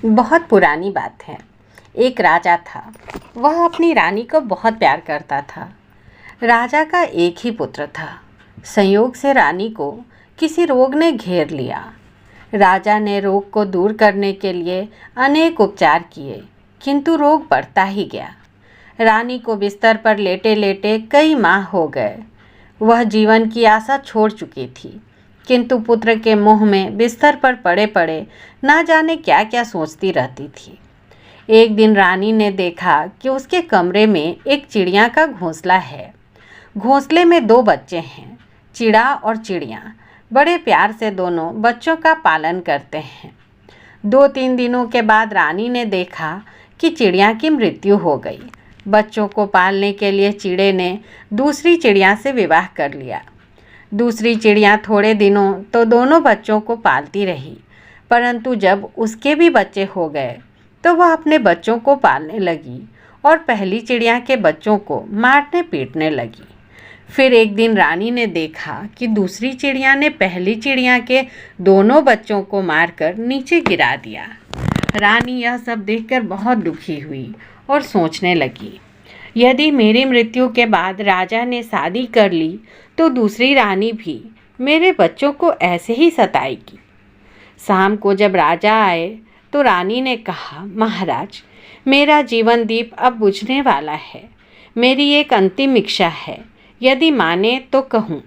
बहुत पुरानी बात है। एक राजा था। वह अपनी रानी को बहुत प्यार करता था। राजा का एक ही पुत्र था। संयोग से रानी को किसी रोग ने घेर लिया। राजा ने रोग को दूर करने के लिए अनेक उपचार किए, किंतु रोग बढ़ता ही गया। रानी को बिस्तर पर लेटे लेटे कई माह हो गए। वह जीवन की आशा छोड़ चुकी थी, किंतु पुत्र के मुँह में बिस्तर पर पड़े पड़े ना जाने क्या क्या सोचती रहती थी। एक दिन रानी ने देखा कि उसके कमरे में एक चिड़िया का घोंसला है। घोंसले में दो बच्चे हैं, चिड़ा और चिड़िया। बड़े प्यार से दोनों बच्चों का पालन करते हैं। 2-3 दिनों के बाद रानी ने देखा कि चिड़िया की मृत्यु हो गई। बच्चों को पालने के लिए चिड़े ने दूसरी चिड़िया से विवाह कर लिया। दूसरी चिड़िया थोड़े दिनों तो दोनों बच्चों को पालती रही, परंतु जब उसके भी बच्चे हो गए तो वह अपने बच्चों को पालने लगी और पहली चिड़िया के बच्चों को मारने पीटने लगी। फिर एक दिन रानी ने देखा कि दूसरी चिड़िया ने पहली चिड़िया के दोनों बच्चों को मारकर नीचे गिरा दिया। रानी यह सब देखकर बहुत दुखी हुई और सोचने लगी, यदि मेरी मृत्यु के बाद राजा ने शादी कर ली तो दूसरी रानी भी मेरे बच्चों को ऐसे ही सताएगी। शाम को जब राजा आए तो रानी ने कहा, महाराज, मेरा जीवन दीप अब बुझने वाला है। मेरी एक अंतिम इच्छा है, यदि माने तो कहूँ।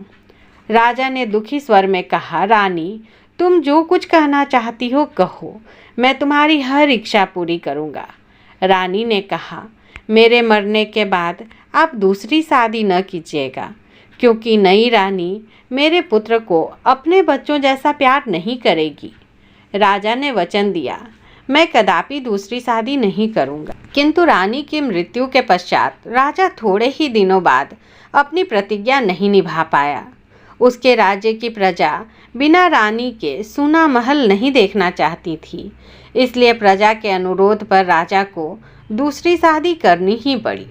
राजा ने दुखी स्वर में कहा, रानी, तुम जो कुछ कहना चाहती हो कहो, मैं तुम्हारी हर इच्छा पूरी करूँगा। रानी ने कहा, मेरे मरने के बाद आप दूसरी शादी न कीजिएगा, क्योंकि नई रानी मेरे पुत्र को अपने बच्चों जैसा प्यार नहीं करेगी। राजा ने वचन दिया, मैं कदापि दूसरी शादी नहीं करूँगा। किंतु रानी की मृत्यु के पश्चात राजा थोड़े ही दिनों बाद अपनी प्रतिज्ञा नहीं निभा पाया। उसके राज्य की प्रजा बिना रानी के सूना महल नहीं देखना चाहती थी, इसलिए प्रजा के अनुरोध पर राजा को दूसरी शादी करनी ही पड़ी।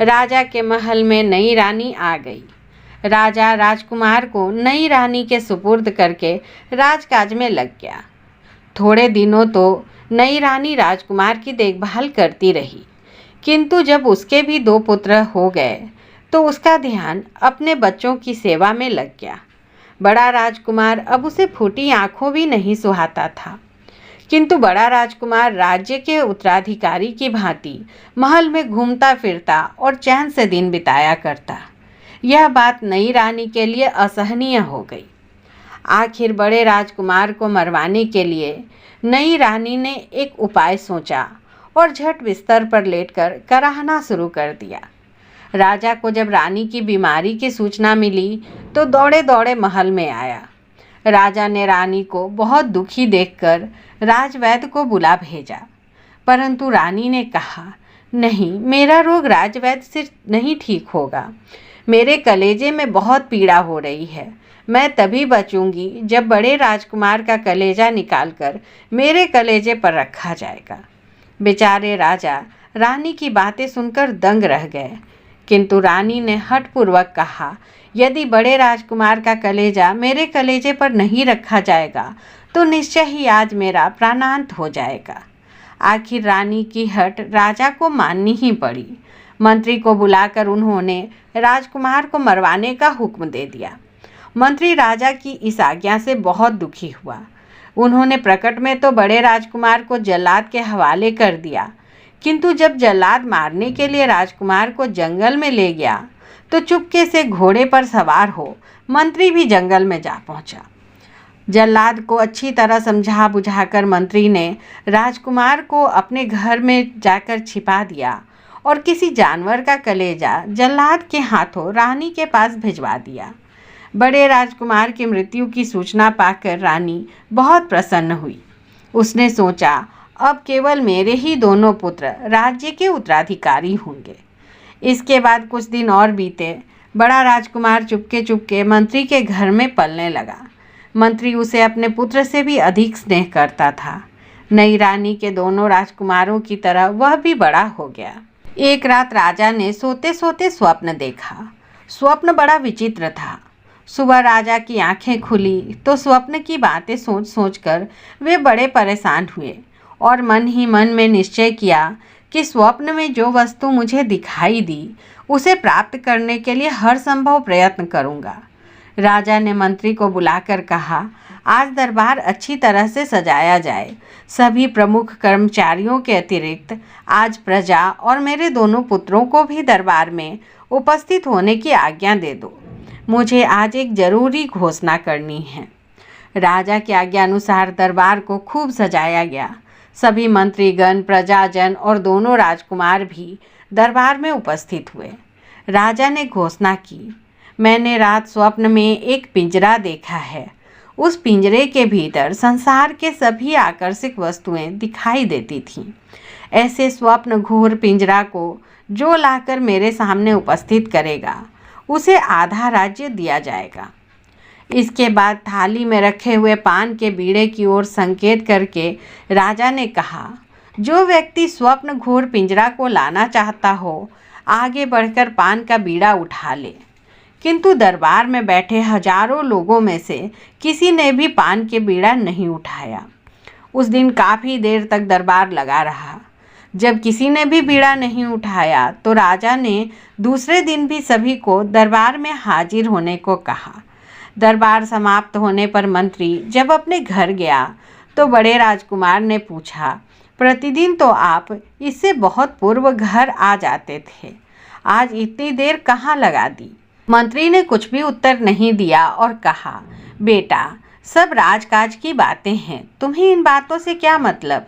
राजा के महल में नई रानी आ गई। राजा राजकुमार को नई रानी के सुपुर्द करके राजकाज में लग गया। थोड़े दिनों तो नई रानी राजकुमार की देखभाल करती रही, किंतु जब उसके भी 2 पुत्र हो गए तो उसका ध्यान अपने बच्चों की सेवा में लग गया। बड़ा राजकुमार अब उसे फूटी आंखों भी नहीं सुहाता था, किंतु बड़ा राजकुमार राज्य के उत्तराधिकारी की भांति महल में घूमता फिरता और चैन से दिन बिताया करता। यह बात नई रानी के लिए असहनीय हो गई। आखिर बड़े राजकुमार को मरवाने के लिए नई रानी ने एक उपाय सोचा और झट बिस्तर पर लेटकर कराहना शुरू कर दिया। राजा को जब रानी की बीमारी की सूचना मिली तो दौड़े दौड़े महल में आया। राजा ने रानी को बहुत दुखी देखकर राजवैद्य को बुला भेजा, परंतु रानी ने कहा, नहीं, मेरा रोग राजवैद्य से नहीं ठीक होगा। मेरे कलेजे में बहुत पीड़ा हो रही है। मैं तभी बचूंगी जब बड़े राजकुमार का कलेजा निकालकर मेरे कलेजे पर रखा जाएगा। बेचारे राजा रानी की बातें सुनकर दंग रह गए, किंतु रानी ने हठपूर्वक कहा, यदि बड़े राजकुमार का कलेजा मेरे कलेजे पर नहीं रखा जाएगा तो निश्चय ही आज मेरा प्राणांत हो जाएगा। आखिर रानी की हठ राजा को माननी ही पड़ी। मंत्री को बुलाकर उन्होंने राजकुमार को मरवाने का हुक्म दे दिया। मंत्री राजा की इस आज्ञा से बहुत दुखी हुआ। उन्होंने प्रकट में तो बड़े राजकुमार को जल्लाद के हवाले कर दिया, किंतु जब जल्लाद मारने के लिए राजकुमार को जंगल में ले गया तो चुपके से घोड़े पर सवार हो मंत्री भी जंगल में जा पहुंचा। जल्लाद को अच्छी तरह समझा बुझाकर मंत्री ने राजकुमार को अपने घर में जाकर छिपा दिया और किसी जानवर का कलेजा जल्लाद के हाथों रानी के पास भिजवा दिया। बड़े राजकुमार की मृत्यु की सूचना पाकर रानी बहुत प्रसन्न हुई। उसने सोचा, अब केवल मेरे ही दोनों पुत्र राज्य के उत्तराधिकारी होंगे। इसके बाद कुछ दिन और बीते। बड़ा राजकुमार चुपके चुपके मंत्री के घर में पलने लगा। मंत्री उसे अपने पुत्र से भी अधिक स्नेह करता था। नई रानी के दोनों राजकुमारों की तरह वह भी बड़ा हो गया। एक रात राजा ने सोते सोते स्वप्न देखा। स्वप्न बड़ा विचित्र था। सुबह राजा की आंखें खुली तो स्वप्न की बातें सोच सोचकर वे बड़े परेशान हुए और मन ही मन में निश्चय किया कि स्वप्न में जो वस्तु मुझे दिखाई दी उसे प्राप्त करने के लिए हर संभव प्रयत्न करूंगा। राजा ने मंत्री को बुलाकर कहा, आज दरबार अच्छी तरह से सजाया जाए। सभी प्रमुख कर्मचारियों के अतिरिक्त आज प्रजा और मेरे दोनों पुत्रों को भी दरबार में उपस्थित होने की आज्ञा दे दो। मुझे आज एक जरूरी घोषणा करनी है। राजा की आज्ञा अनुसार दरबार को खूब सजाया गया। सभी मंत्रीगण, प्रजाजन और दोनों राजकुमार भी दरबार में उपस्थित हुए। राजा ने घोषणा की, मैंने रात स्वप्न में एक पिंजरा देखा है। उस पिंजरे के भीतर संसार के सभी आकर्षक वस्तुएं दिखाई देती थीं। ऐसे स्वप्न घोर पिंजरा को जो लाकर मेरे सामने उपस्थित करेगा उसे आधा राज्य दिया जाएगा। इसके बाद थाली में रखे हुए पान के बीड़े की ओर संकेत करके राजा ने कहा, जो व्यक्ति स्वप्न घोर पिंजरा को लाना चाहता हो आगे बढ़कर पान का बीड़ा उठा ले। किंतु दरबार में बैठे हजारों लोगों में से किसी ने भी पान के बीड़ा नहीं उठाया। उस दिन काफ़ी देर तक दरबार लगा रहा। जब किसी ने भी बीड़ा नहीं उठाया तो राजा ने दूसरे दिन भी सभी को दरबार में हाजिर होने को कहा। दरबार समाप्त होने पर मंत्री जब अपने घर गया तो बड़े राजकुमार ने पूछा, प्रतिदिन तो आप इससे बहुत पूर्व घर आ जाते थे, आज इतनी देर कहाँ लगा दी? मंत्री ने कुछ भी उत्तर नहीं दिया और कहा, बेटा, सब राजकाज की बातें हैं, तुम्हें इन बातों से क्या मतलब?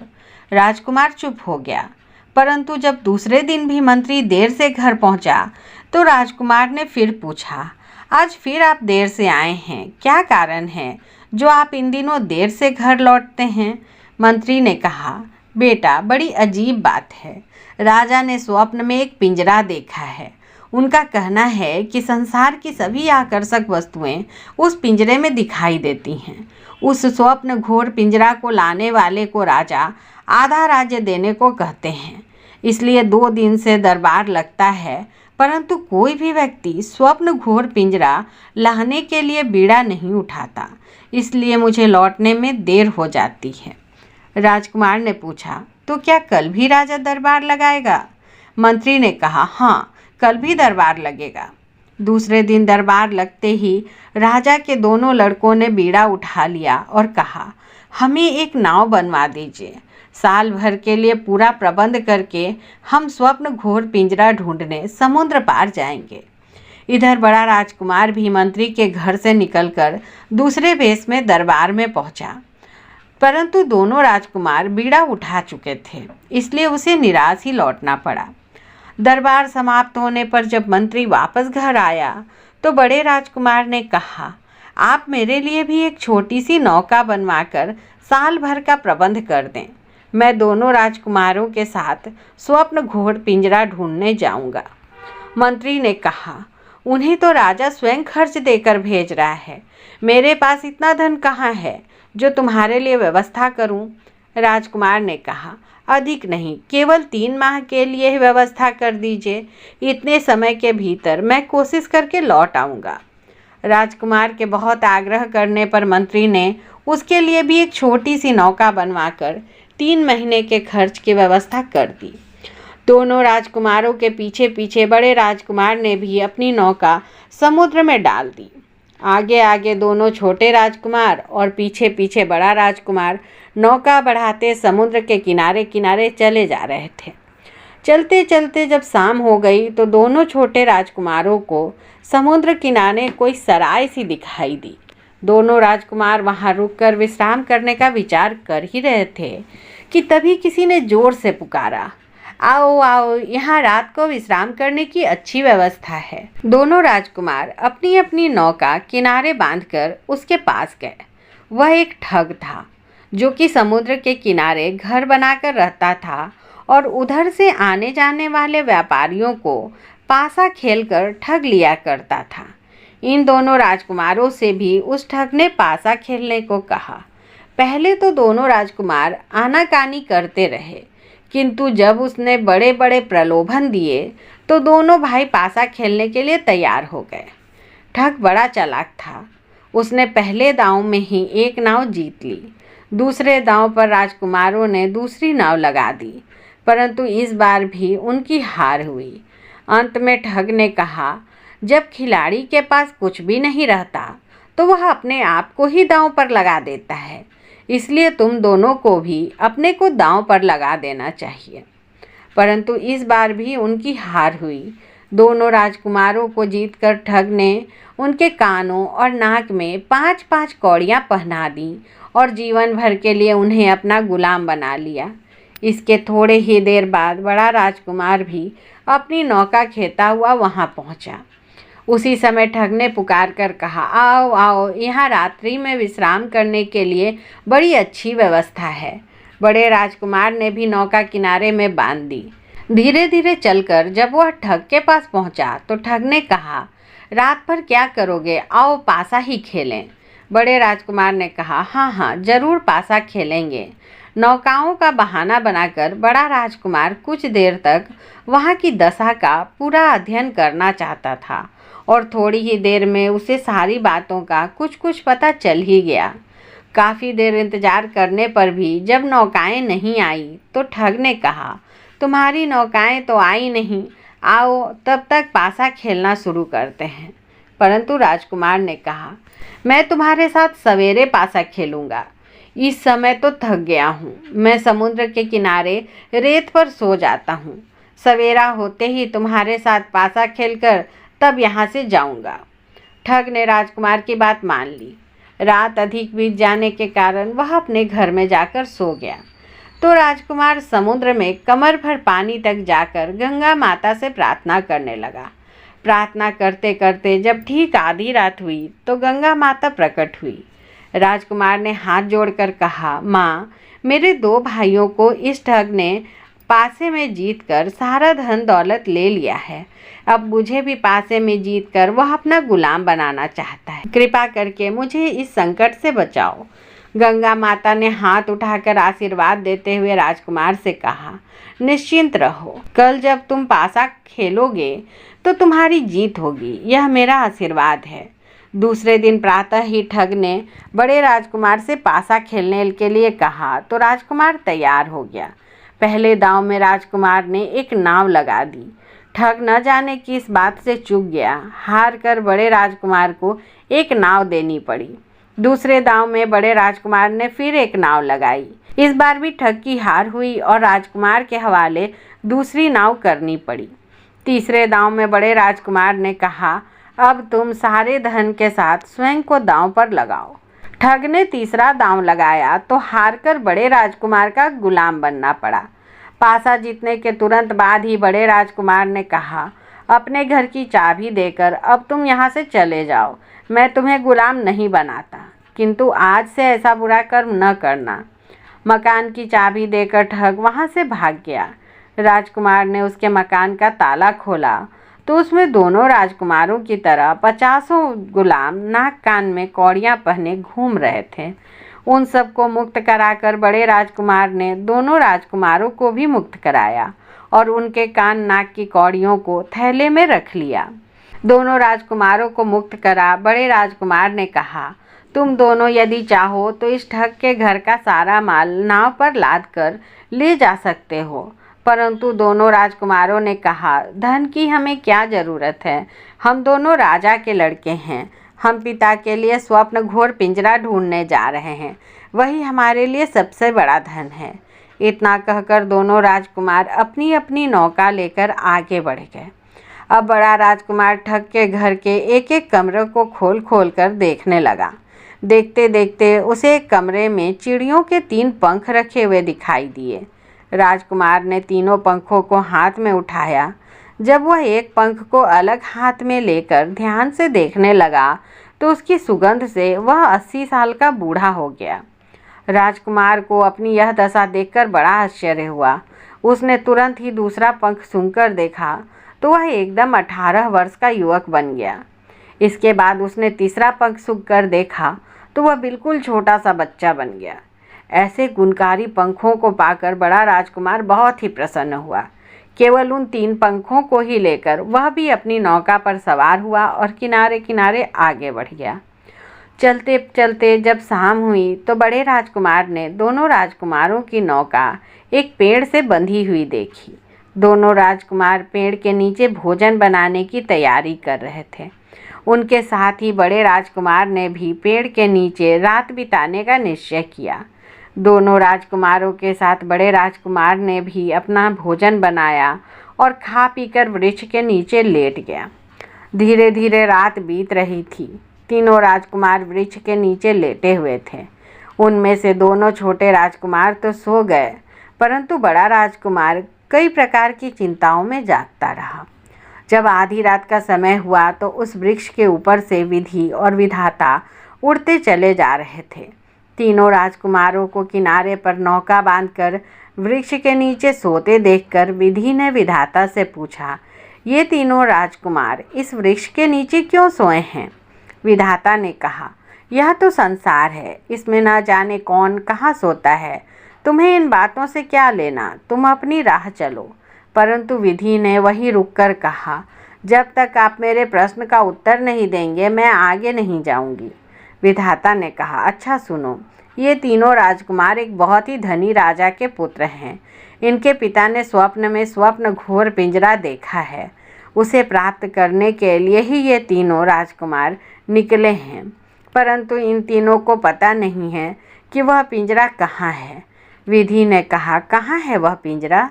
राजकुमार चुप हो गया। परंतु जब दूसरे दिन भी मंत्री देर से घर पहुंचा तो राजकुमार ने फिर पूछा, आज फिर आप देर से आए हैं, क्या कारण है जो आप इन दिनों देर से घर लौटते हैं? मंत्री ने कहा, बेटा, बड़ी अजीब बात है। राजा ने स्वप्न में एक पिंजरा देखा है। उनका कहना है कि संसार की सभी आकर्षक वस्तुएं उस पिंजरे में दिखाई देती हैं। उस स्वप्न घोर पिंजरा को लाने वाले को राजा आधा राज्य देने को कहते हैं। इसलिए 2 दिन से दरबार लगता है, परंतु कोई भी व्यक्ति स्वप्न घोर पिंजरा लाने के लिए बीड़ा नहीं उठाता। इसलिए मुझे लौटने में देर हो जाती है। राजकुमार ने पूछा, तो क्या कल भी राजा दरबार लगाएगा? मंत्री ने कहा, हाँ, कल भी दरबार लगेगा। दूसरे दिन दरबार लगते ही राजा के दोनों लड़कों ने बीड़ा उठा लिया और कहा, हमें एक नाव बनवा दीजिए। साल भर के लिए पूरा प्रबंध करके हम स्वप्न घोर पिंजरा ढूंढने समुद्र पार जाएंगे। इधर बड़ा राजकुमार भी मंत्री के घर से निकलकर दूसरे वेश में दरबार में पहुंचा, परंतु दोनों राजकुमार बीड़ा उठा चुके थे, इसलिए उसे निराश ही लौटना पड़ा। दरबार समाप्त होने पर जब मंत्री वापस घर आया तो बड़े राजकुमार ने कहा, आप मेरे लिए भी एक छोटी सी नौका बनवाकर साल भर का प्रबंध कर दें। मैं दोनों राजकुमारों के साथ स्वप्न घोर पिंजरा ढूंढने जाऊंगा। मंत्री ने कहा, उन्हें तो राजा स्वयं खर्च देकर भेज रहा है। मेरे पास इतना धन कहाँ है जो तुम्हारे लिए व्यवस्था करूं? राजकुमार ने कहा, अधिक नहीं, केवल 3 माह के लिए ही व्यवस्था कर दीजिए। इतने समय के भीतर मैं कोशिश करके लौट आऊँगा। राजकुमार के बहुत आग्रह करने पर मंत्री ने उसके लिए भी एक छोटी सी नौका बनवाकर 3 महीने के खर्च की व्यवस्था कर दी। दोनों राजकुमारों के पीछे पीछे बड़े राजकुमार ने भी अपनी नौका समुद्र में डाल दी। आगे आगे दोनों छोटे राजकुमार और पीछे पीछे बड़ा राजकुमार नौका बढ़ाते समुद्र के किनारे किनारे चले जा रहे थे। चलते चलते जब शाम हो गई तो दोनों छोटे राजकुमारों को समुद्र किनारे कोई सराय सी दिखाई दी। दोनों राजकुमार वहां रुककर विश्राम करने का विचार कर ही रहे थे कि तभी किसी ने जोर से पुकारा, आओ आओ, यहाँ रात को विश्राम करने की अच्छी व्यवस्था है। दोनों राजकुमार अपनी अपनी नौका किनारे बांधकर उसके पास गए। वह एक ठग था जो कि समुद्र के किनारे घर बनाकर रहता था और उधर से आने जाने वाले व्यापारियों को पासा खेलकर ठग लिया करता था। इन दोनों राजकुमारों से भी उस ठग ने पासा खेलने को कहा। पहले तो दोनों राजकुमार आनाकानी करते रहे, किंतु जब उसने बड़े बड़े प्रलोभन दिए तो दोनों भाई पासा खेलने के लिए तैयार हो गए। ठग बड़ा चालाक था। उसने पहले दांव में ही एक नाव जीत ली। दूसरे दांव पर राजकुमारों ने दूसरी नाव लगा दी, परंतु इस बार भी उनकी हार हुई। अंत में ठग ने कहा, जब खिलाड़ी के पास कुछ भी नहीं रहता तो वह अपने आप को ही दांव पर लगा देता है, इसलिए तुम दोनों को भी अपने को दांव पर लगा देना चाहिए। परंतु इस बार भी उनकी हार हुई। दोनों राजकुमारों को जीतकर ठग ने उनके कानों और नाक में 5-5 कौड़ियाँ पहना दी और जीवन भर के लिए उन्हें अपना गुलाम बना लिया। इसके थोड़े ही देर बाद बड़ा राजकुमार भी अपनी नौका खेता हुआ वहाँ पहुँचा। उसी समय ठग ने पुकार कर कहा, आओ आओ, यहाँ रात्रि में विश्राम करने के लिए बड़ी अच्छी व्यवस्था है। बड़े राजकुमार ने भी नौका किनारे में बांध दी। धीरे धीरे चलकर जब वह ठग के पास पहुँचा तो ठग ने कहा, रात भर क्या करोगे, आओ पासा ही खेलें। बड़े राजकुमार ने कहा, हाँ हाँ जरूर पासा खेलेंगे। नौकाओं का बहाना बनाकर बड़ा राजकुमार कुछ देर तक वहाँ की दशा का पूरा अध्ययन करना चाहता था और थोड़ी ही देर में उसे सारी बातों का कुछ कुछ पता चल ही गया। काफ़ी देर इंतजार करने पर भी जब नौकाएं नहीं आई तो ठग ने कहा, तुम्हारी नौकाएं तो आई नहीं, आओ तब तक पासा खेलना शुरू करते हैं। परंतु राजकुमार ने कहा, मैं तुम्हारे साथ सवेरे पासा खेलूँगा, इस समय तो थक गया हूँ। मैं समुद्र के किनारे रेत पर सो जाता हूँ। सवेरा होते ही तुम्हारे साथ पासा खेलकर तब यहाँ से जाऊँगा। ठग ने राजकुमार की बात मान ली। रात अधिक बीत जाने के कारण वह अपने घर में जाकर सो गया। तो राजकुमार समुद्र में कमर भर पानी तक जाकर गंगा माता से प्रार्थना करने लगा। प्रार्थना करते करते जब ठीक आधी रात हुई तो गंगा माता प्रकट हुई। राजकुमार ने हाथ जोड़कर कहा, माँ, मेरे 2 भाइयों को इस ठग ने पासे में जीतकर सारा धन दौलत ले लिया है। अब मुझे भी पासे में जीतकर वह अपना गुलाम बनाना चाहता है। कृपा करके मुझे इस संकट से बचाओ। गंगा माता ने हाथ उठाकर आशीर्वाद देते हुए राजकुमार से कहा, निश्चिंत रहो, कल जब तुम पासा खेलोगे तो तुम्हारी जीत होगी, यह मेरा आशीर्वाद है। दूसरे दिन प्रातः ही ठग ने बड़े राजकुमार से पासा खेलने के लिए कहा तो राजकुमार तैयार हो गया। पहले दांव में राजकुमार ने एक नाव लगा दी। ठग न जाने किस बात से चूक गया, हार कर बड़े राजकुमार को एक नाव देनी पड़ी। दूसरे दांव में बड़े राजकुमार ने फिर एक नाव लगाई। इस बार भी ठग की हार हुई और राजकुमार के हवाले दूसरी नाव करनी पड़ी। तीसरे दांव में बड़े राजकुमार ने कहा, अब तुम सारे धन के साथ स्वयं को दांव पर लगाओ। ठग ने तीसरा दांव लगाया तो हार कर बड़े राजकुमार का गुलाम बनना पड़ा। पासा जीतने के तुरंत बाद ही बड़े राजकुमार ने कहा, अपने घर की चाबी देकर अब तुम यहाँ से चले जाओ। मैं तुम्हें गुलाम नहीं बनाता, किंतु आज से ऐसा बुरा कर्म न करना। मकान की चाबी देकर ठग वहाँ से भाग गया। राजकुमार ने उसके मकान का ताला खोला तो उसमें दोनों राजकुमारों की तरह 50 गुलाम नाक कान में कौड़ियाँ पहने घूम रहे थे। उन सबको मुक्त कराकर बड़े राजकुमार ने दोनों राजकुमारों को भी मुक्त कराया और उनके कान नाक की कौड़ियों को थैले में रख लिया। दोनों राजकुमारों को मुक्त करा बड़े राजकुमार ने कहा, तुम दोनों यदि चाहो तो इस ठग के घर का सारा माल नाव पर लाद कर ले जा सकते हो। परंतु दोनों राजकुमारों ने कहा, धन की हमें क्या ज़रूरत है, हम दोनों राजा के लड़के हैं। हम पिता के लिए स्वप्न घोर पिंजरा ढूंढने जा रहे हैं, वही हमारे लिए सबसे बड़ा धन है। इतना कहकर दोनों राजकुमार अपनी अपनी नौका लेकर आगे बढ़ गए। अब बड़ा राजकुमार ठग के घर के एक एक कमरे को खोल खोल कर देखने लगा। देखते देखते उसे एक कमरे में चिड़ियों के 3 पंख रखे हुए दिखाई दिए। राजकुमार ने तीनों पंखों को हाथ में उठाया। जब वह एक पंख को अलग हाथ में लेकर ध्यान से देखने लगा तो उसकी सुगंध से वह 80 साल का बूढ़ा हो गया। राजकुमार को अपनी यह दशा देखकर बड़ा आश्चर्य हुआ। उसने तुरंत ही दूसरा पंख सूंघकर देखा तो वह एकदम 18 वर्ष का युवक बन गया। इसके बाद उसने तीसरा पंख सूंघकर देखा तो वह बिल्कुल छोटा सा बच्चा बन गया। ऐसे गुणकारी पंखों को पाकर बड़ा राजकुमार बहुत ही प्रसन्न हुआ। केवल उन 3 पंखों को ही लेकर वह भी अपनी नौका पर सवार हुआ और किनारे किनारे आगे बढ़ गया। चलते चलते जब शाम हुई तो बड़े राजकुमार ने दोनों राजकुमारों की नौका एक पेड़ से बंधी हुई देखी। दोनों राजकुमार पेड़ के नीचे भोजन बनाने की तैयारी कर रहे थे। उनके साथ ही बड़े राजकुमार ने भी पेड़ के नीचे रात बिताने का निश्चय किया। दोनों राजकुमारों के साथ बड़े राजकुमार ने भी अपना भोजन बनाया और खा पीकर वृक्ष के नीचे लेट गया। धीरे धीरे रात बीत रही थी। तीनों राजकुमार वृक्ष के नीचे लेटे हुए थे। उनमें से दोनों छोटे राजकुमार तो सो गए, परंतु बड़ा राजकुमार कई प्रकार की चिंताओं में जागता रहा। जब आधी रात का समय हुआ तो उस वृक्ष के ऊपर से विधि और विधाता उड़ते चले जा रहे थे। तीनों राजकुमारों को किनारे पर नौका बांधकर वृक्ष के नीचे सोते देखकर विधि ने विधाता से पूछा, ये तीनों राजकुमार इस वृक्ष के नीचे क्यों सोए हैं? विधाता ने कहा, यह तो संसार है, इसमें न जाने कौन कहाँ सोता है। तुम्हें इन बातों से क्या लेना, तुम अपनी राह चलो। परंतु विधि ने वहीं रुककर कहा, जब तक आप मेरे प्रश्न का उत्तर नहीं देंगे मैं आगे नहीं जाऊंगी। विधाता ने कहा, अच्छा सुनो, ये तीनों राजकुमार एक बहुत ही धनी राजा के पुत्र हैं। इनके पिता ने स्वप्न में स्वप्न घोर पिंजरा देखा है। उसे प्राप्त करने के लिए ही ये तीनों राजकुमार निकले हैं, परंतु इन तीनों को पता नहीं है कि वह पिंजरा कहाँ है। विधि ने कहा, कहाँ है वह पिंजरा?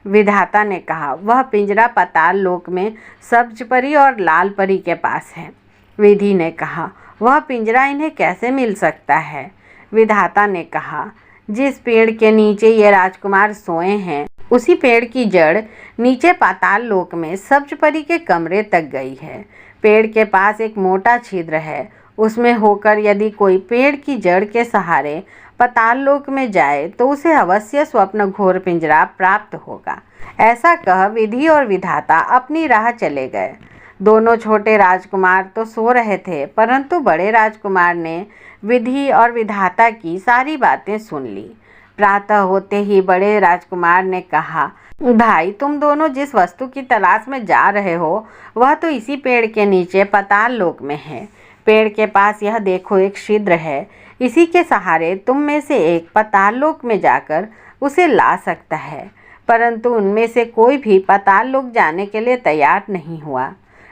विधाता ने कहा, वह पिंजरा पाताल लोक में सब्ज परी और लाल परी के पास है। विधि ने कहा, वह पिंजरा इन्हें कैसे मिल सकता है? विधाता ने कहा, जिस पेड़ के नीचे ये राजकुमार सोए हैं उसी पेड़ की जड़ नीचे पाताल लोक में सब्ज परी के कमरे तक गई है। पेड़ के पास एक मोटा छिद्र है, उसमें होकर यदि कोई पेड़ की जड़ के सहारे पाताल लोक में जाए तो उसे अवश्य स्वप्न घोर पिंजरा प्राप्त होगा। ऐसा कह विधि और विधाता अपनी राह चले गए। दोनों छोटे राजकुमार तो सो रहे थे, परंतु बड़े राजकुमार ने विधि और विधाता की सारी बातें सुन ली। प्रातः होते ही बड़े राजकुमार ने कहा, भाई तुम दोनों जिस वस्तु की तलाश में जा रहे हो वह तो इसी पेड़ के नीचे पाताल लोक में है। पेड़ के पास यह देखो एक छिद्र है, इसी के सहारे तुम में से एक पाताल लोक में जाकर उसे ला सकता है। परंतु उनमें से कोई भी पाताल लोक जाने के लिए तैयार नहीं हुआ।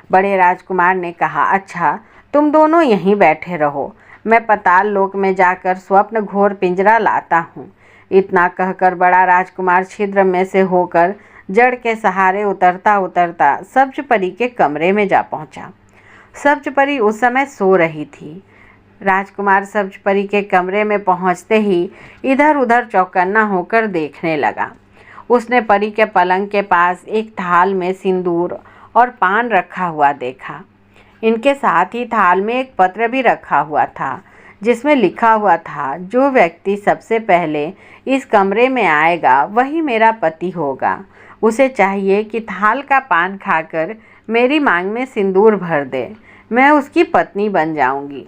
बड़े राजकुमार ने कहा, अच्छा तुम दोनों यहीं बैठे रहो, मैं पाताल लोक में जाकर स्वप्न घोर पिंजरा लाता हूँ। इतना कहकर बड़ा राजकुमार छिद्र में से होकर जड़ के सहारे उतरता उतरता सब्ज परी के कमरे में जा पहुँचा। सब्ज परी उस समय सो रही थी। राजकुमार सब्ज परी के कमरे में पहुँचते ही इधर उधर चौकन्ना होकर देखने लगा। उसने परी के पलंग के पास एक थाल में सिंदूर और पान रखा हुआ देखा। इनके साथ ही थाल में एक पत्र भी रखा हुआ था, जिसमें लिखा हुआ था, जो व्यक्ति सबसे पहले इस कमरे में आएगा वही मेरा पति होगा। उसे चाहिए कि थाल का पान खाकर मेरी मांग में सिंदूर भर दे, मैं उसकी पत्नी बन जाऊंगी।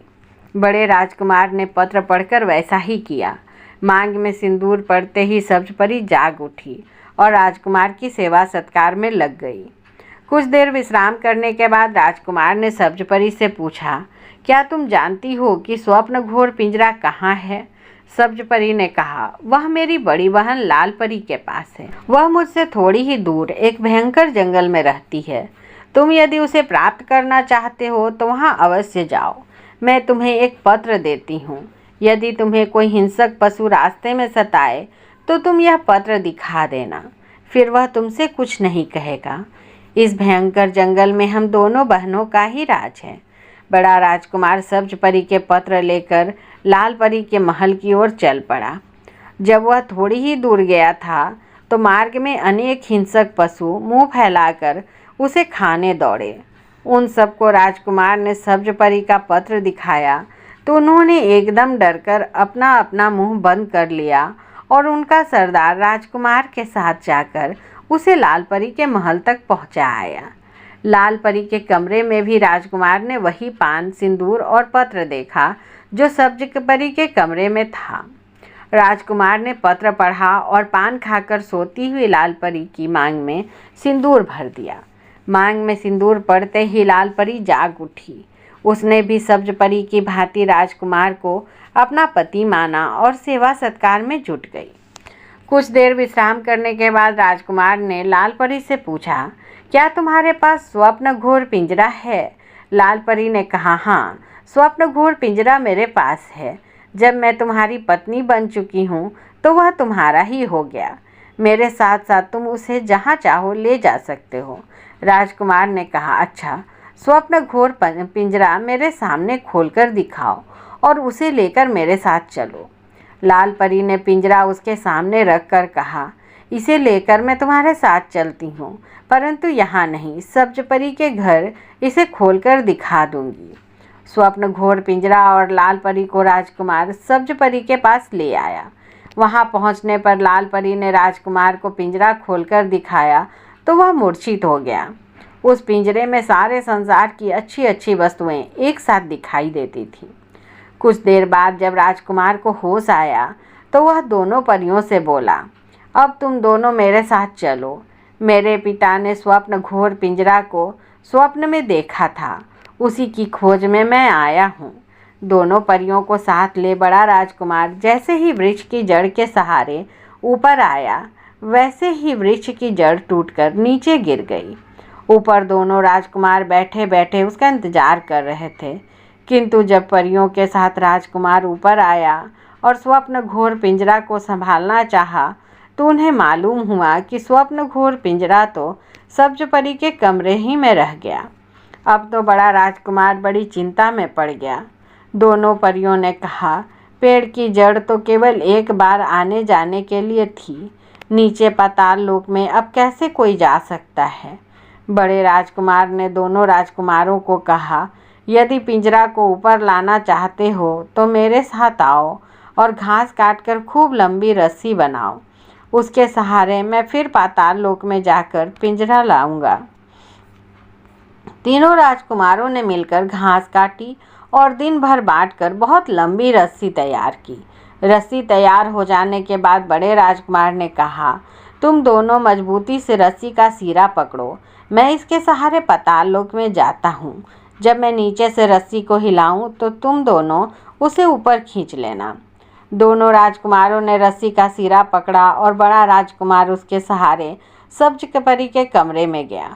बड़े राजकुमार ने पत्र पढ़कर वैसा ही किया। मांग में सिंदूर पड़ते ही सब्ज परी जाग उठी और राजकुमार की सेवा सत्कार में लग गई। कुछ देर विश्राम करने के बाद राजकुमार ने सब्ज परी से पूछा, क्या तुम जानती हो कि स्वप्न घोर पिंजरा कहाँ है? सब्ज परी ने कहा, वह मेरी बड़ी बहन लाल परी के पास है। वह मुझसे थोड़ी ही दूर एक भयंकर जंगल में रहती है। तुम यदि उसे प्राप्त करना चाहते हो तो वहाँ अवश्य जाओ। मैं तुम्हें एक पत्र देती हूँ। यदि तुम्हें कोई हिंसक पशु रास्ते में सताए तो तुम यह पत्र दिखा देना, फिर वह तुमसे कुछ नहीं कहेगा। इस भयंकर जंगल में हम दोनों बहनों का ही राज है। बड़ा राजकुमार सब्ज परी के पत्र लेकर लाल परी के महल की ओर चल पड़ा। जब वह थोड़ी ही दूर गया था तो मार्ग में अनेक हिंसक पशु मुंह फैलाकर उसे खाने दौड़े। उन सबको राजकुमार ने सब्ज परी का पत्र दिखाया तो उन्होंने एकदम डरकर अपना अपना मुंह बंद कर लिया और उनका सरदार राजकुमार के साथ जाकर उसे लाल परी के महल तक पहुंचाया। लाल परी के कमरे में भी राजकुमार ने वही पान, सिंदूर और पत्र देखा जो सब्ज परी के कमरे में था। राजकुमार ने पत्र पढ़ा और पान खाकर सोती हुई लाल परी की मांग में सिंदूर भर दिया। मांग में सिंदूर पड़ते ही लाल परी जाग उठी। उसने भी सब्ज परी की भांति राजकुमार को अपना पति माना और सेवा सत्कार में जुट गई। कुछ देर विश्राम करने के बाद राजकुमार ने लाल परी से पूछा, क्या तुम्हारे पास स्वप्न घोर पिंजरा है? लाल परी ने कहा, हाँ, स्वप्न घोर पिंजरा मेरे पास है। जब मैं तुम्हारी पत्नी बन चुकी हूँ तो वह तुम्हारा ही हो गया। मेरे साथ साथ तुम उसे जहाँ चाहो ले जा सकते हो। राजकुमार ने कहा, अच्छा, स्वप्न घोर पिंजरा मेरे सामने खोलकर दिखाओ और उसे लेकर मेरे साथ चलो। लाल परी ने पिंजरा उसके सामने रखकर कहा, इसे लेकर मैं तुम्हारे साथ चलती हूँ, परंतु यहाँ नहीं, सब्ज परी के घर इसे खोलकर दिखा दूंगी। स्वप्न घोर पिंजरा और लाल परी को राजकुमार सब्ज परी के पास ले आया। वहाँ पहुँचने पर लाल परी ने राजकुमार को पिंजरा खोलकर दिखाया तो वह मूर्छित हो गया। उस पिंजरे में सारे संसार की अच्छी अच्छी वस्तुएं एक साथ दिखाई देती थीं। कुछ देर बाद जब राजकुमार को होश आया तो वह दोनों परियों से बोला, अब तुम दोनों मेरे साथ चलो। मेरे पिता ने स्वप्न घोर पिंजरा को स्वप्न में देखा था, उसी की खोज में मैं आया हूँ। दोनों परियों को साथ ले बड़ा राजकुमार जैसे ही वृक्ष की जड़ के सहारे ऊपर आया, वैसे ही वृक्ष की जड़ टूटकर नीचे गिर गई। ऊपर दोनों राजकुमार बैठे बैठे उसका इंतजार कर रहे थे, किंतु जब परियों के साथ राजकुमार ऊपर आया और स्वप्न घोर पिंजरा को संभालना चाहा तो उन्हें मालूम हुआ कि स्वप्न घोर पिंजरा तो सब्ज परी के कमरे ही में रह गया। अब तो बड़ा राजकुमार बड़ी चिंता में पड़ गया। दोनों परियों ने कहा, पेड़ की जड़ तो केवल एक बार आने जाने के लिए थी, नीचे पाताल लोक में अब कैसे कोई जा सकता है? बड़े राजकुमार ने दोनों राजकुमारों को कहा, यदि पिंजरा को ऊपर लाना चाहते हो तो मेरे साथ आओ और घास काटकर खूब लंबी रस्सी बनाओ। उसके सहारे मैं फिर पाताल लोक में जाकर पिंजरा लाऊंगा। तीनों राजकुमारों ने मिलकर घास काटी और दिन भर बांटकर बहुत लंबी रस्सी तैयार की। रस्सी तैयार हो जाने के बाद बड़े राजकुमार ने कहा, तुम दोनों मजबूती से रस्सी का सिरा पकड़ो, मैं इसके सहारे पाताल लोक में जाता हूँ। जब मैं नीचे से रस्सी को हिलाऊं तो तुम दोनों उसे ऊपर खींच लेना। दोनों राजकुमारों ने रस्सी का सिरा पकड़ा और बड़ा राजकुमार उसके सहारे सब्ज परी के कमरे में गया।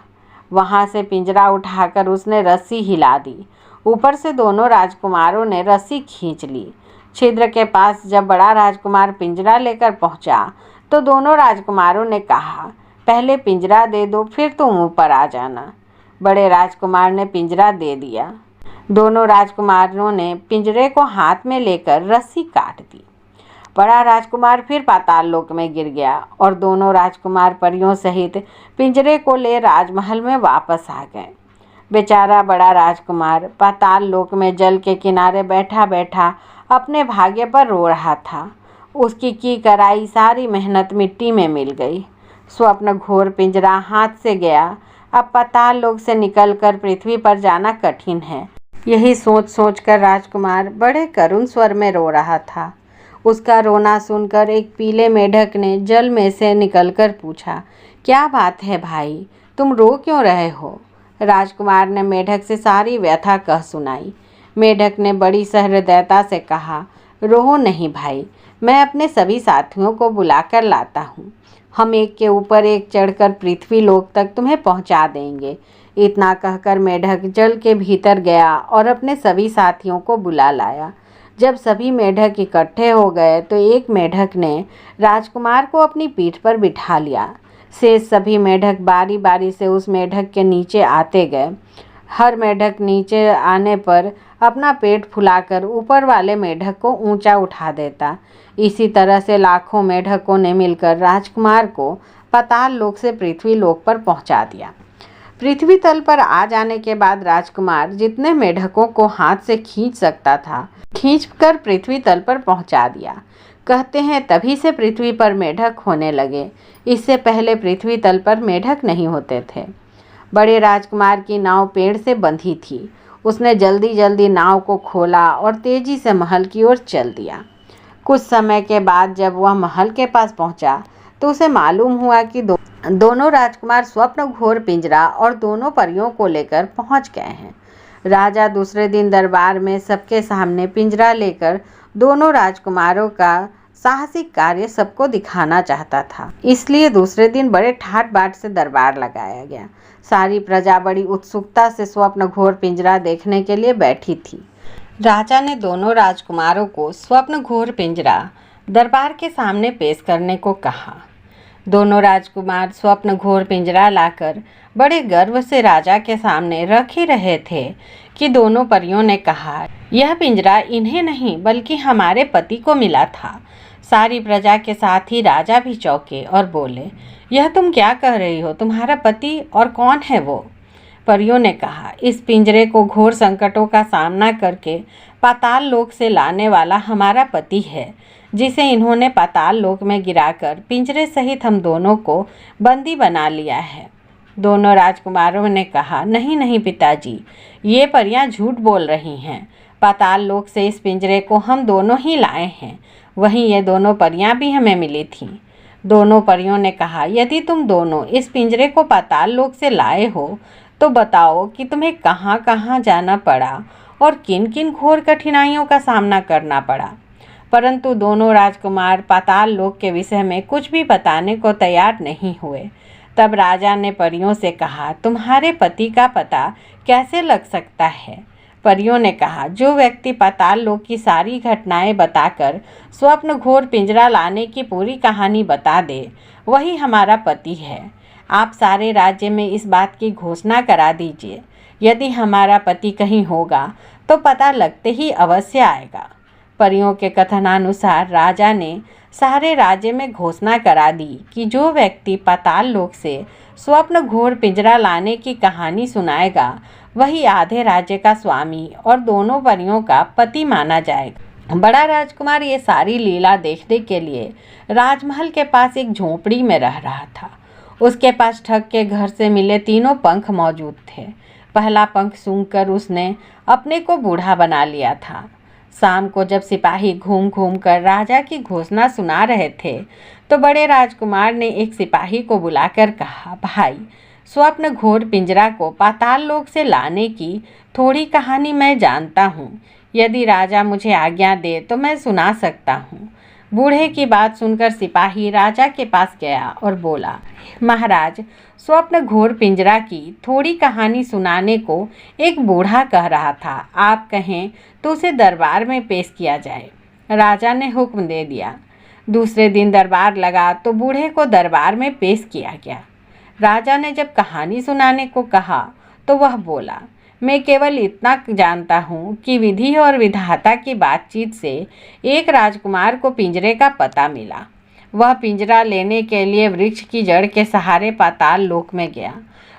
वहां से पिंजरा उठाकर उसने रस्सी हिला दी। ऊपर से दोनों राजकुमारों ने रस्सी खींच ली। छिद्र के पास जब बड़ा राजकुमार पिंजरा लेकर पहुंचा तो दोनों राजकुमारों ने कहा, पहले पिंजरा दे दो, फिर तुम ऊपर आ जाना। बड़े राजकुमार ने पिंजरा दे दिया। दोनों राजकुमारों ने पिंजरे को हाथ में लेकर रस्सी काट दी। बड़ा राजकुमार फिर पाताल लोक में गिर गया और दोनों राजकुमार परियों सहित पिंजरे को ले राजमहल में वापस आ गए। बेचारा बड़ा राजकुमार पाताल लोक में जल के किनारे बैठा बैठा अपने भाग्य पर रो रहा था। उसकी की कराई सारी मेहनत मिट्टी में मिल गई। स्वप्न घोर पिंजरा हाथ से गया। अब पाताल लोक से निकलकर पृथ्वी पर जाना कठिन है। यही सोच सोचकर राजकुमार बड़े करुण स्वर में रो रहा था। उसका रोना सुनकर एक पीले मेढक ने जल में से निकलकर पूछा, क्या बात है भाई, तुम रो क्यों रहे हो? राजकुमार ने मेढक से सारी व्यथा कह सुनाई। मेढक ने बड़ी सहृदयता से कहा, रोहो नहीं भाई, मैं अपने सभी साथियों को बुलाकर लाता हूँ। हम एक के ऊपर एक चढ़कर पृथ्वी लोक तक तुम्हें पहुँचा देंगे। इतना कहकर मेढक जल के भीतर गया और अपने सभी साथियों को बुला लाया। जब सभी मेढक इकट्ठे हो गए तो एक मेढक ने राजकुमार को अपनी पीठ पर बिठा लिया। शेष सभी मेढक बारी बारी से उस मेढक के नीचे आते गए। हर मेढक नीचे आने पर अपना पेट फुलाकर ऊपर वाले मेढक को ऊंचा उठा देता। इसी तरह से लाखों मेढकों ने मिलकर राजकुमार को पाताल लोक से पृथ्वी लोक पर पहुंचा दिया। पृथ्वी तल पर आ जाने के बाद राजकुमार जितने मेढकों को हाथ से खींच सकता था खींचकर पृथ्वी तल पर पहुंचा दिया। कहते हैं तभी से पृथ्वी पर मेढक होने लगे। इससे पहले पृथ्वी तल पर मेढक नहीं होते थे। बड़े राजकुमार की नाव पेड़ से बंधी थी। उसने जल्दी जल्दी नाव को खोला और तेजी से महल की ओर चल दिया। कुछ समय के बाद जब वह महल के पास पहुंचा तो उसे मालूम हुआ कि दोनों राजकुमार स्वप्न घोर पिंजरा और दोनों परियों को लेकर पहुंच गए हैं। राजा दूसरे दिन दरबार में सबके सामने पिंजरा लेकर दोनों राजकुमारों का साहसिक कार्य सबको दिखाना चाहता था, इसलिए दूसरे दिन बड़े ठाट बाट से दरबार लगाया गया। सारी प्रजा बड़ी उत्सुकता से स्वप्न घोर पिंजरा देखने के लिए बैठी थी। राजा ने दोनों राजकुमारों को स्वप्न घोर पिंजरा दरबार के सामने पेश करने को कहा। दोनों राजकुमार स्वप्न घोर पिंजरा लाकर बड़े गर्व से राजा के सामने रख ही रहे थे कि दोनों परियों ने कहा, यह पिंजरा इन्हें नहीं बल्कि हमारे पति को मिला था। सारी प्रजा के साथ ही राजा भी चौंके और बोले, यह तुम क्या कह रही हो? तुम्हारा पति और कौन है वो? परियों ने कहा, इस पिंजरे को घोर संकटों का सामना करके पाताल लोक से लाने वाला हमारा पति है, जिसे इन्होंने पाताल लोक में गिराकर पिंजरे सहित हम दोनों को बंदी बना लिया है। दोनों राजकुमारों ने कहा, नहीं नहीं पिताजी, ये परियां झूठ बोल रही हैं। पाताल लोक से इस पिंजरे को हम दोनों ही लाए हैं, वहीं ये दोनों परियां भी हमें मिली थीं। दोनों परियों ने कहा, यदि तुम दोनों इस पिंजरे को पाताल लोक से लाए हो तो बताओ कि तुम्हें कहाँ कहाँ जाना पड़ा और किन किन घोर कठिनाइयों का सामना करना पड़ा। परंतु दोनों राजकुमार पाताल लोक के विषय में कुछ भी बताने को तैयार नहीं हुए। तब राजा ने परियों से कहा, तुम्हारे पति का पता कैसे लग सकता है? परियों ने कहा, जो व्यक्ति पाताल लोक की सारी घटनाएं बताकर स्वप्न घोर पिंजरा लाने की पूरी कहानी बता दे, वही हमारा पति है। आप सारे राज्य में इस बात की घोषणा करा दीजिए। यदि हमारा पति कहीं होगा तो पता लगते ही अवश्य आएगा। परियों के कथनानुसार राजा ने सारे राज्य में घोषणा करा दी कि जो व्यक्ति पाताल लोक से स्वप्न घोर पिंजरा लाने की कहानी सुनाएगा, वही आधे राज्य का स्वामी और दोनों परियों का पति माना जाएगा। बड़ा राजकुमार ये सारी लीला देखने के लिए राजमहल के पास एक झोपड़ी में रह रहा था। उसके पास ठग के घर से मिले तीनों पंख मौजूद थे। पहला पंख सूंघकर उसने अपने को बूढ़ा बना लिया था। शाम को जब सिपाही घूम घूम कर राजा की घोषणा सुना रहे थे तो बड़े राजकुमार ने एक सिपाही को बुलाकर कहा, भाई, स्वप्न घोर पिंजरा को पाताल लोक से लाने की थोड़ी कहानी मैं जानता हूँ। यदि राजा मुझे आज्ञा दे तो मैं सुना सकता हूँ। बूढ़े की बात सुनकर सिपाही राजा के पास गया और बोला, महाराज, स्वप्न घोर पिंजरा की थोड़ी कहानी सुनाने को एक बूढ़ा कह रहा था। आप कहें तो उसे दरबार में पेश किया जाए। राजा ने हुक्म दे दिया। दूसरे दिन दरबार लगा तो बूढ़े को दरबार में पेश किया गया। राजा ने जब कहानी सुनाने को कहा तो वह बोला, मैं केवल इतना जानता हूँ कि विधि और विधाता की बातचीत से एक राजकुमार को पिंजरे का पता मिला। वह पिंजरा लेने के लिए वृक्ष की जड़ के सहारे पाताल लोक में गया।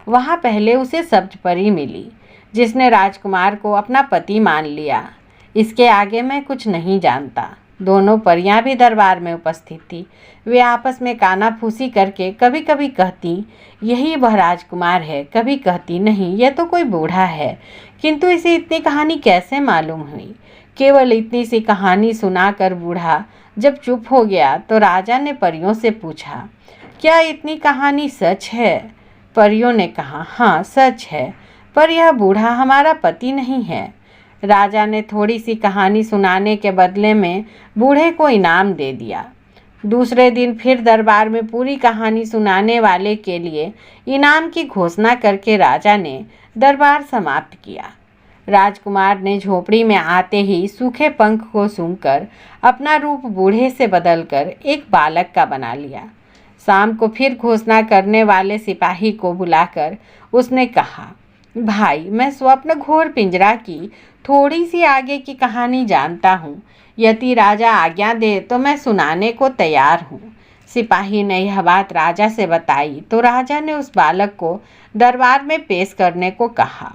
वहाँ पहले उसे सब्ज परी मिली, जिसने राजकुमार को अपना पति मान लिया। इसके आगे मैं कुछ नहीं जानता। दोनों परियां भी दरबार में उपस्थित थी। वे आपस में कानाफूसी करके कभी कभी कहती, यही वह राजकुमार है, कभी कहती, नहीं, यह तो कोई बूढ़ा है। किंतु इसे इतनी कहानी कैसे मालूम हुई? केवल इतनी सी कहानी सुनाकर बूढ़ा जब चुप हो गया तो राजा ने परियों से पूछा, क्या इतनी कहानी सच है? परियों ने कहा, हाँ सच है, पर यह बूढ़ा हमारा पति नहीं है। राजा ने थोड़ी सी कहानी सुनाने के बदले में बूढ़े को इनाम दे दिया। दूसरे दिन फिर दरबार में पूरी कहानी सुनाने वाले के लिए इनाम की घोषणा करके राजा ने दरबार समाप्त किया। राजकुमार ने झोपड़ी में आते ही सूखे पंख को सूंघकर अपना रूप बूढ़े से बदलकर एक बालक का बना लिया। शाम को फिर घोषणा करने वाले सिपाही को बुलाकर उसने कहा, भाई, मैं स्वप्न घोर पिंजरा की थोड़ी सी आगे की कहानी जानता हूँ। यदि राजा आज्ञा दे तो मैं सुनाने को तैयार हूँ। सिपाही ने यह बात राजा से बताई तो राजा ने उस बालक को दरबार में पेश करने को कहा।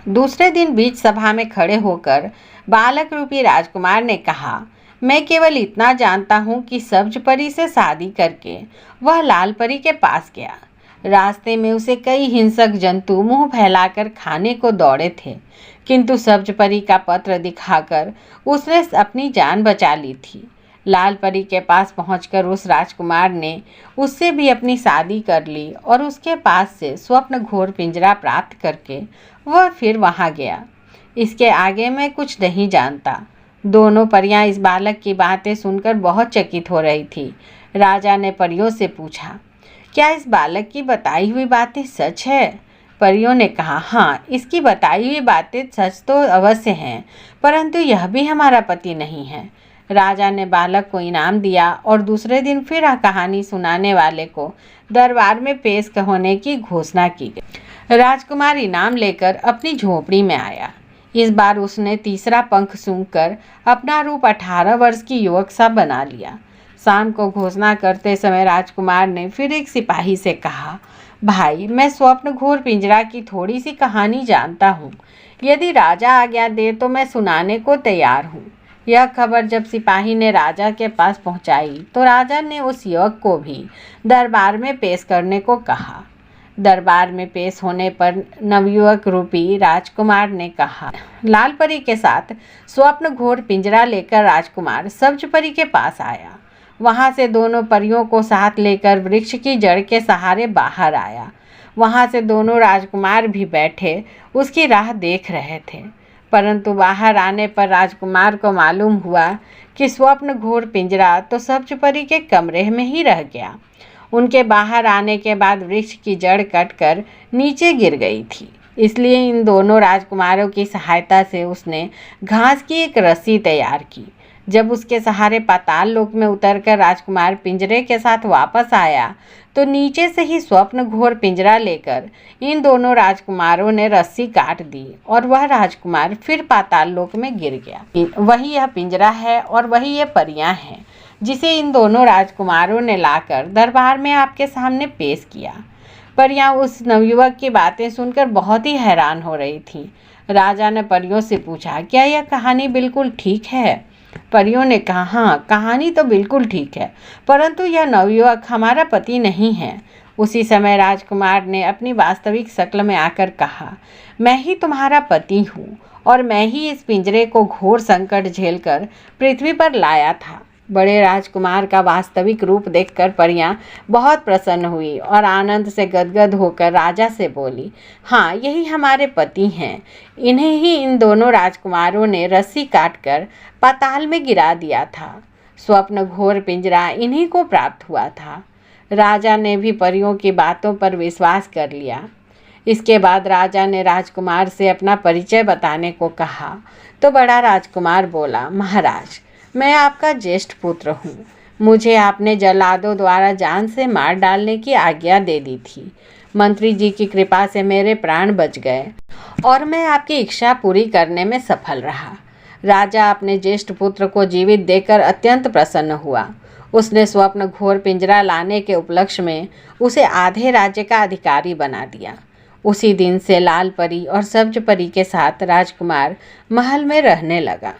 दूसरे दिन बीच सभा में खड़े होकर बालक रूपी राजकुमार ने कहा, मैं केवल इतना जानता हूँ कि सब्ज परी से शादी करके वह लाल परी के पास गया। रास्ते में उसे कई हिंसक जंतु मुंह फैलाकर खाने को दौड़े थे, किंतु सब्ज परी का पत्र दिखाकर उसने अपनी जान बचा ली थी। लाल परी के पास पहुंचकर उस राजकुमार ने उससे भी अपनी शादी कर ली और उसके पास से स्वप्न घोर पिंजरा प्राप्त करके वह फिर वहां गया। इसके आगे मैं कुछ नहीं जानता। दोनों परियां इस बालक की बातें सुनकर बहुत चकित हो रही थी। राजा ने परियों से पूछा, क्या इस बालक की बताई हुई बातें सच है? परियों ने कहा, हाँ, इसकी बताई हुई बातें सच तो अवश्य हैं, परंतु यह भी हमारा पति नहीं है। राजा ने बालक को इनाम दिया और दूसरे दिन फिर कहानी सुनाने वाले को दरबार में पेश होने की घोषणा की गई। राजकुमार इनाम लेकर अपनी झोपड़ी में आया। इस बार उसने तीसरा पंख सूंघकर अपना रूप 18 वर्ष की युवक सा बना लिया। शाम को घोषणा करते समय राजकुमार ने फिर एक सिपाही से कहा, भाई, मैं स्वप्न घोर पिंजरा की थोड़ी सी कहानी जानता हूँ। यदि राजा आज्ञा दे तो मैं सुनाने को तैयार हूँ। यह खबर जब सिपाही ने राजा के पास पहुँचाई तो राजा ने उस युवक को भी दरबार में पेश करने को कहा। दरबार में पेश होने पर नवयुवक रूपी राजकुमार ने कहा, लाल परी के साथ स्वप्न घोर पिंजरा लेकर राजकुमार सब्ज परी के पास आया। वहां से दोनों परियों को साथ लेकर वृक्ष की जड़ के सहारे बाहर आया। वहां से दोनों राजकुमार भी बैठे उसकी राह देख रहे थे, परंतु बाहर आने पर राजकुमार को मालूम हुआ कि स्वप्न घोर पिंजरा तो सब्ज परी के कमरे में ही रह गया। उनके बाहर आने के बाद वृक्ष की जड़ कटकर नीचे गिर गई थी, इसलिए इन दोनों राजकुमारों की सहायता से उसने घास की एक रस्सी तैयार की। जब उसके सहारे पाताल लोक में उतरकर राजकुमार पिंजरे के साथ वापस आया तो नीचे से ही स्वप्न घोर पिंजरा लेकर इन दोनों राजकुमारों ने रस्सी काट दी और वह राजकुमार फिर पाताल लोक में गिर गया। वही यह पिंजरा है और वही ये परियां हैं जिसे इन दोनों राजकुमारों ने लाकर दरबार में आपके सामने पेश किया। परियां उस नवयुवक की बातें सुनकर बहुत ही हैरान हो रही थीं। राजा ने परियों से पूछा, क्या यह कहानी बिल्कुल ठीक है? परियों ने कहा, हाँ, कहानी तो बिल्कुल ठीक है, परंतु यह नवयुवक हमारा पति नहीं है। उसी समय राजकुमार ने अपनी वास्तविक शक्ल में आकर कहा, मैं ही तुम्हारा पति हूँ और मैं ही इस पिंजरे को घोर संकट झेलकर पृथ्वी पर लाया था। बड़े राजकुमार का वास्तविक रूप देखकर परियां बहुत प्रसन्न हुई और आनंद से गदगद होकर राजा से बोली, हाँ, यही हमारे पति हैं। इन्हें ही इन दोनों राजकुमारों ने रस्सी काटकर पाताल में गिरा दिया था। स्वप्न घोर पिंजरा इन्हीं को प्राप्त हुआ था। राजा ने भी परियों की बातों पर विश्वास कर लिया। इसके बाद राजा ने राजकुमार से अपना परिचय बताने को कहा तो बड़ा राजकुमार बोला, महाराज, मैं आपका ज्येष्ठ पुत्र हूँ। मुझे आपने जल्लादों द्वारा जान से मार डालने की आज्ञा दे दी थी। मंत्री जी की कृपा से मेरे प्राण बच गए और मैं आपकी इच्छा पूरी करने में सफल रहा। राजा अपने ज्येष्ठ पुत्र को जीवित देखकर अत्यंत प्रसन्न हुआ। उसने स्वप्न घोर पिंजरा लाने के उपलक्ष्य में उसे आधे राज्य का अधिकारी बना दिया। उसी दिन से लाल परी और सब्ज परी के साथ राजकुमार महल में रहने लगा।